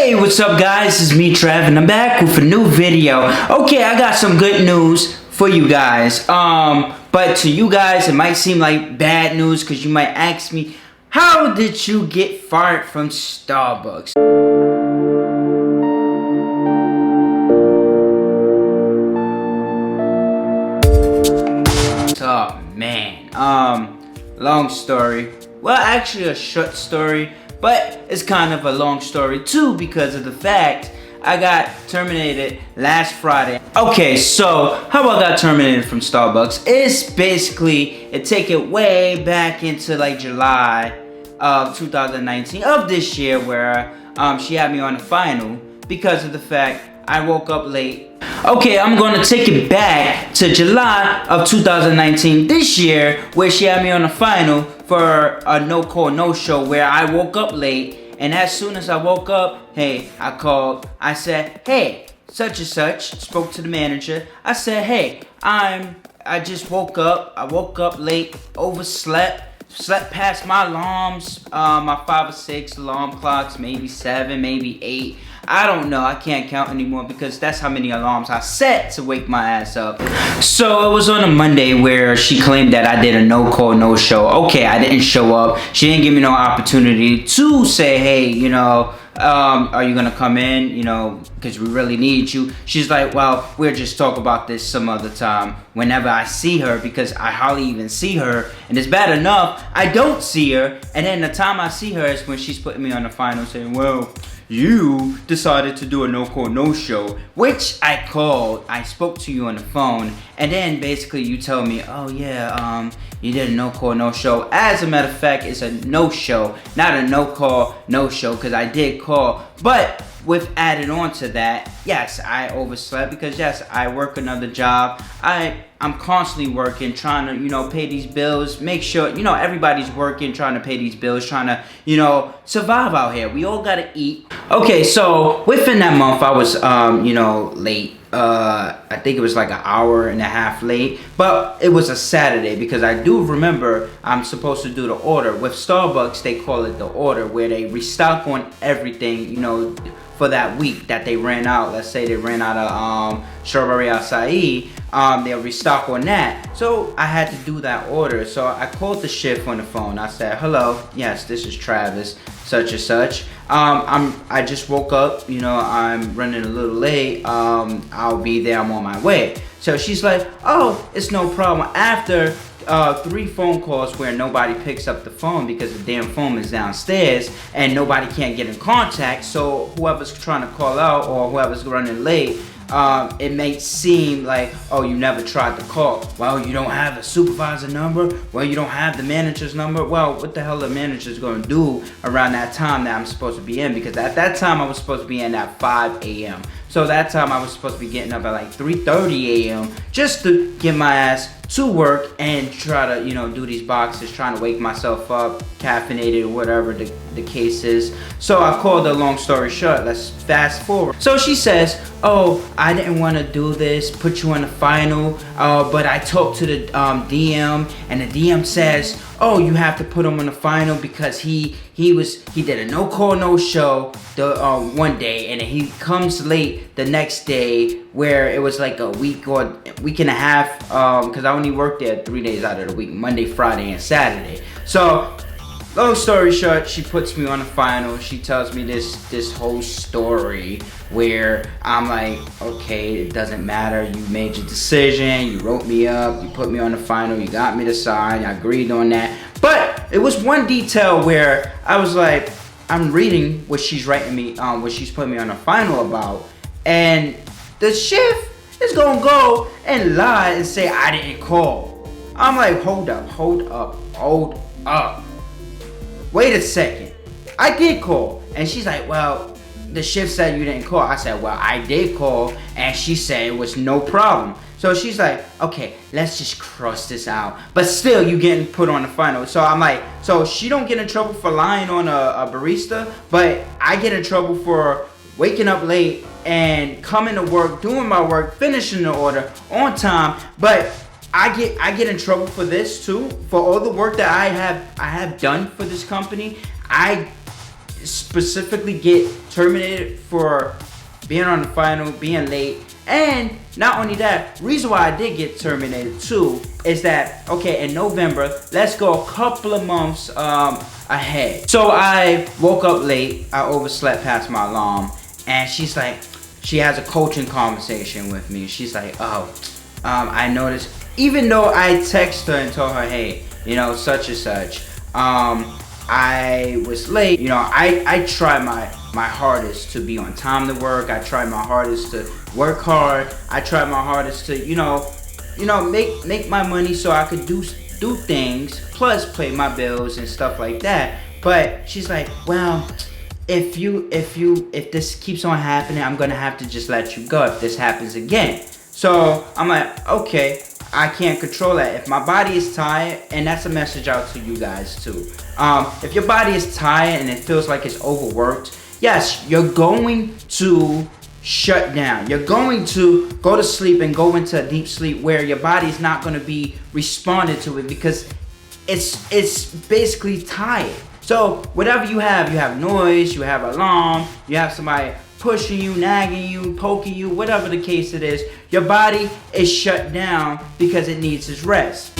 Hey, what's up guys? It's me, Trav, and I'm back with a new video. Okay, I got some good news for you guys. But to you guys, it might seem like bad news because you might ask me, how did you get fired from Starbucks? Oh man, long story. Well, actually a short story, but it's kind of a long story too because of the fact I got terminated last Friday. Okay, so how I got terminated from Starbucks is basically, take it way back into like July of 2019 of this year where she had me on the final because of the fact I woke up late. Okay, I'm gonna take it back to July of 2019 this year where she had me on the final for a no call, no show where I woke up late, and as soon as I woke up, hey, I called, I said, hey, such and such, spoke to the manager. I said, hey, I just woke up, I woke up late, slept past my alarms, my 5 or 6 alarm clocks, maybe 7, maybe 8. I don't know, I can't count anymore because that's how many alarms I set to wake my ass up. So it was on a Monday where she claimed that I did a no call, no show. Okay, I didn't show up. She didn't give me no opportunity to say, hey, you know, are you gonna come in, you know, because we really need you. She's like, well, we'll just talk about this some other time whenever I see her, because I hardly even see her, and it's bad enough I don't see her, and then the time I see her is when she's putting me on the final saying, well, you decided to do a no call, no show, which I called, I spoke to you on the phone, and then basically you tell me, oh yeah, you did a no call, no show. As a matter of fact, it's a no show, not a no call, no show, because I did call. But with added on to that, yes, I overslept because yes, I work another job. I'm constantly working, trying to, you know, pay these bills, make sure, you know, everybody's working, trying to pay these bills, trying to, you know, survive out here. We all gotta eat. Okay, so within that month, I was, you know, late. I think it was like an hour and a half late, but it was a Saturday because I do remember I'm supposed to do the order. With Starbucks, they call it the order, where they restock on everything, you know, for that week that they ran out. Let's say they ran out of strawberry acai, they'll restock on that. So I had to do that order. So I called the shift on the phone. I said, hello, yes, this is Travis, such and such. I just woke up, you know, I'm running a little late. I'll be there, I'm on my way. So she's like, oh, it's no problem. After 3 phone calls where nobody picks up the phone because the damn phone is downstairs and nobody can't get in contact, so whoever's trying to call out or whoever's running late, it may seem like, oh, you never tried to call. Well, you don't have the supervisor number. Well, you don't have the manager's number. Well, what the hell the manager's gonna do around that time that I'm supposed to be in? Because at that time I was supposed to be in at 5 a.m. So that time I was supposed to be getting up at like 3:30 a.m. just to get my ass to work and try to, you know, do these boxes, trying to wake myself up, caffeinated or whatever the case is. So I called her, long story short, let's fast forward. So she says, oh, I didn't want to do this, put you on the final, but I talked to the DM, and the DM says, oh, you have to put him on the final because he did a no call, no show the one day, and then he comes late the next day, where it was like a week or week and a half, because I only worked there 3 days out of the week, Monday, Friday, and Saturday. So long story short, she puts me on the final. She tells me this whole story where I'm like, okay, it doesn't matter. You made your decision. You wrote me up. You put me on the final. You got me to sign. I agreed on that. But it was one detail where I was like, I'm reading what she's writing me, what she's putting me on the final about, and the shift is gonna go and lie and say I didn't call. I'm like, hold up. Wait a second. I did call. And she's like, well, the shift said you didn't call. I said, well, I did call, and she said it was no problem. So she's like, okay, let's just cross this out. But still, you getting put on the final. So I'm like, so she don't get in trouble for lying on a barista, but I get in trouble for waking up late and coming to work, doing my work, finishing the order on time. But I get in trouble for this too, for all the work that I have done for this company. I specifically get terminated for being on the final, being late. And not only that, reason why I did get terminated too is that, okay, in November, let's go a couple of months ahead. So I woke up late, I overslept past my alarm, and she's like, she has a coaching conversation with me. She's like, oh, I noticed, even though I text her and told her, hey, you know, such and such, I was late. You know, I try my hardest to be on time to work. I try my hardest to work hard. I try my hardest to, you know, make my money so I could do things, plus pay my bills and stuff like that. But she's like, well, if this keeps on happening, I'm gonna have to just let you go if this happens again. So I'm like, okay, I can't control that. If my body is tired, and that's a message out to you guys too. If your body is tired and it feels like it's overworked, yes, you're going to shut down. You're going to go to sleep and go into a deep sleep where your body's not going to be responding to it because it's basically tired. So whatever you have noise, you have alarm, you have somebody pushing you, nagging you, poking you, whatever the case it is, your body is shut down because it needs its rest.